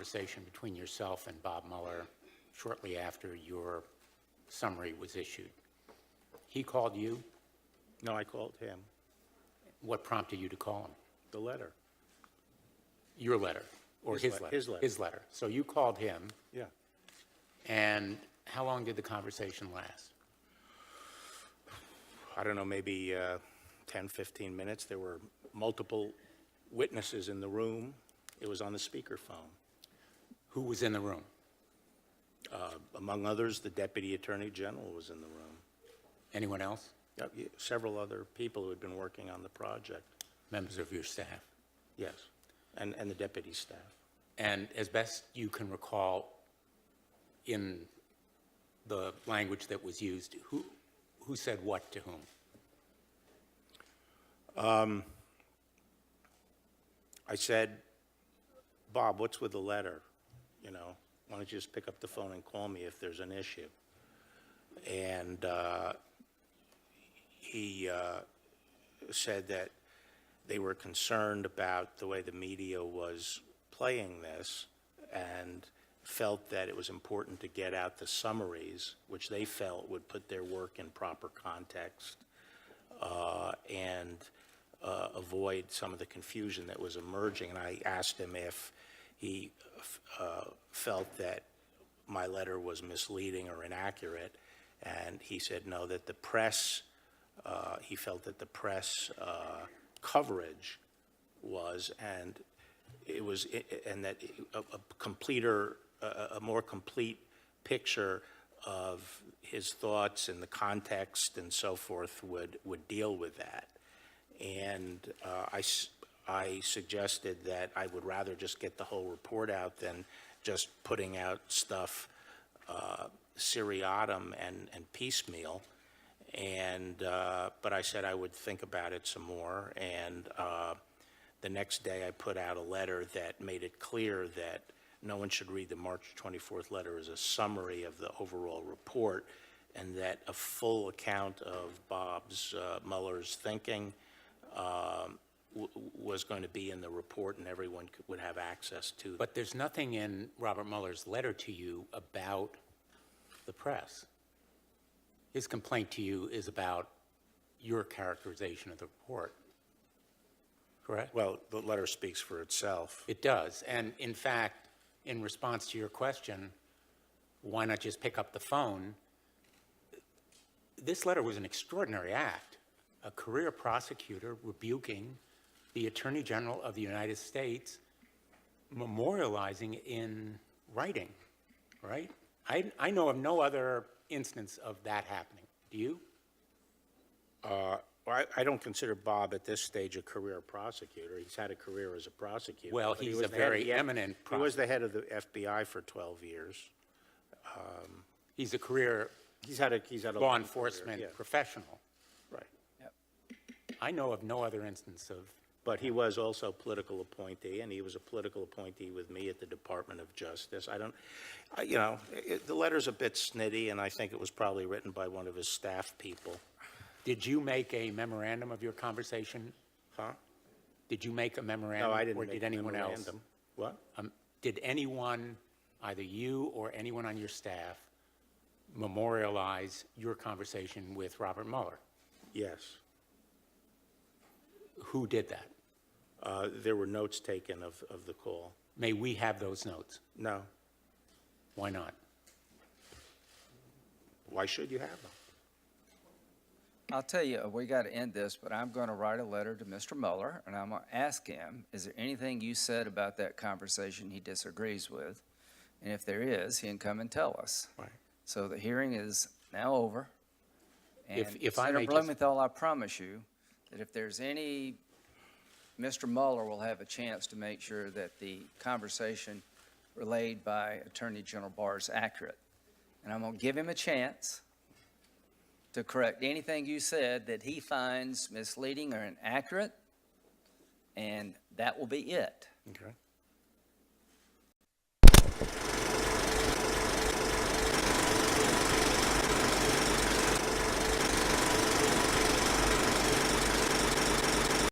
conversation between yourself and Bob Mueller shortly after your summary was issued. He called you. No, I called him. What prompted you to call him? The letter. Your letter, or his letter? His letter. His letter. So you called him, Yeah. and how long did the conversation last? I don't know, maybe 10, 15 minutes. There were multiple witnesses in the room. It was on the speakerphone. Who was in the room? Among others, the Deputy Attorney General was in the room. Anyone else? Several other people who had been working on the project. Members of your staff? Yes, and the deputy staff. And as best you can recall, in the language that was used, who said what to whom? I said, Bob, what's with the letter? You know, why don't you just pick up the phone and call me if there's an issue? And he said that they were concerned about the way the media was playing this and felt that it was important to get out the summaries, which they felt would put their work in proper context and avoid some of the confusion that was emerging. And I asked him if he felt that my letter was misleading or inaccurate, and he said no, that the press, he felt that the press coverage was, and it was, and that a more complete picture of his thoughts and the context and so forth would deal with that. And I suggested that I would rather just get the whole report out than just putting out stuff seriatim and piecemeal. And but I said I would think about it some more. And the next day I put out a letter that made it clear that no one should read the March 24th letter as a summary of the overall report, and that a full account of Bob's Mueller's thinking was going to be in the report, and everyone would have access to. But there's nothing in Robert Mueller's letter to you about the press. His complaint to you is about your characterization of the report, correct? Well, the letter speaks for itself. It does. And in fact, in response to your question, why not just pick up the phone? This letter was an extraordinary act. A career prosecutor rebuking the Attorney General of the United States, memorializing in writing, right? I know of no other instance of that happening. Do you? I don't consider Bob at this stage a career prosecutor. He's had a career as a prosecutor. Well, but he's was a very eminent He was the head of the FBI for 12 years. He's a career He's had a law long enforcement career, yeah. professional. Right. I know of no other instance of. But he was also a political appointee, and he was a political appointee with me at the Department of Justice. The letter's a bit snitty, and I think it was probably written by one of his staff people. Did you make a memorandum of your conversation? Huh? Did you make a memorandum? No, I didn't or make did a anyone memorandum. else? What? Did anyone, either you or anyone on your staff, memorialize your conversation with Robert Mueller? Yes. Who did that? There were notes taken of the call. May we have those notes? No. Why not? Why should you have them? I'll tell you, we got to end this, but I'm going to write a letter to Mr. Mueller, and I'm going to ask him, is there anything you said about that conversation he disagrees with? And if there is, he can come and tell us. Right. So the hearing is now over. And If I Senator may just- Blumenthal, I promise you that if there's any, Mr. Mueller will have a chance to make sure that the conversation relayed by Attorney General Barr is accurate. And I'm going to give him a chance to correct anything you said that he finds misleading or inaccurate, and that will be it. Okay.